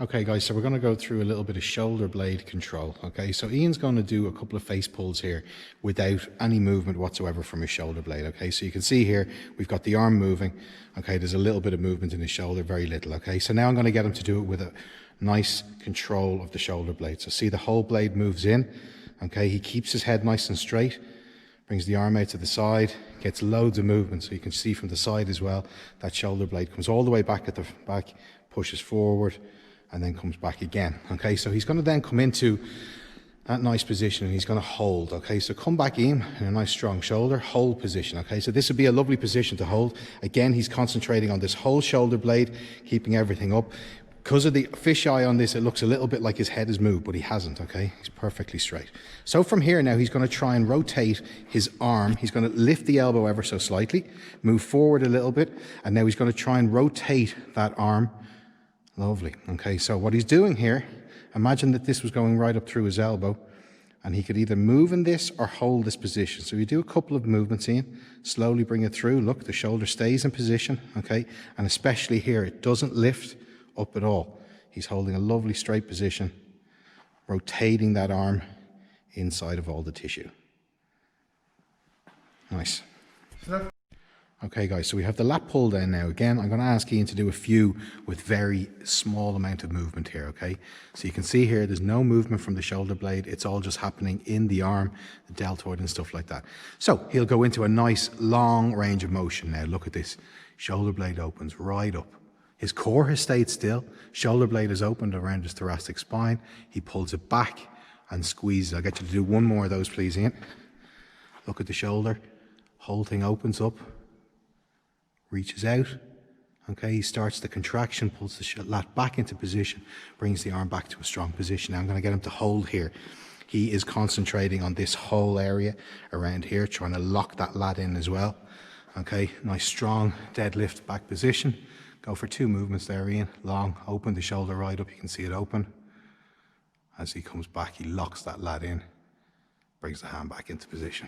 Okay guys, so we're going to go through a little bit of shoulder blade control. Okay, so Ian's going to do a couple of face pulls here without any movement whatsoever from his shoulder blade. Okay, so you can see here we've got the arm moving. Okay, there's a little bit of movement in his shoulder, very little. Okay, so now I'm going to get him to do it with a nice control of the shoulder blade. So see, the whole blade moves in. Okay, he keeps his head nice and straight, brings the arm out to the side, gets loads of movement. So you can see from the side as well, that shoulder blade comes all the way back at the back, pushes forward, and then comes back again. Okay, so he's going to then come into that nice position and he's going to hold. Okay, so come back in a nice strong shoulder, hold position. Okay, so this would be a lovely position to hold. Again, he's concentrating on this whole shoulder blade, keeping everything up. Because of the fisheye on this, it looks a little bit like his head is moved, but he hasn't. Okay, he's perfectly straight. So from here now, he's going to try and rotate his arm. He's going to lift the elbow ever so slightly, move forward a little bit, and now he's going to try and rotate that arm. Lovely. Okay, so what he's doing here, imagine that this was going right up through his elbow, and he could either move in this or hold this position. So you do a couple of movements in, slowly bring it through. Look, the shoulder stays in position, okay? And especially here, it doesn't lift up at all. He's holding a lovely straight position, rotating that arm inside of all the tissue. Nice. Okay guys, so we have the lat pull down now. Again, I'm going to ask Ian to do a few with very small amount of movement here, okay? So you can see here, there's no movement from the shoulder blade. It's all just happening in the arm, the deltoid and stuff like that. So he'll go into a nice long range of motion now. Look at this. Shoulder blade opens right up. His core has stayed still. Shoulder blade is opened around his thoracic spine. He pulls it back and squeezes. I'll get you to do one more of those, please, Ian. Look at the shoulder. Whole thing opens up. Reaches out, okay, he starts the contraction, pulls the lat back into position, brings the arm back to a strong position. Now I'm going to get him to hold here. He is concentrating on this whole area around here, trying to lock that lat in as well. Okay, nice strong deadlift back position. Go for two movements there, Ian. Long, open the shoulder right up, you can see it open. As he comes back, he locks that lat in, brings the hand back into position.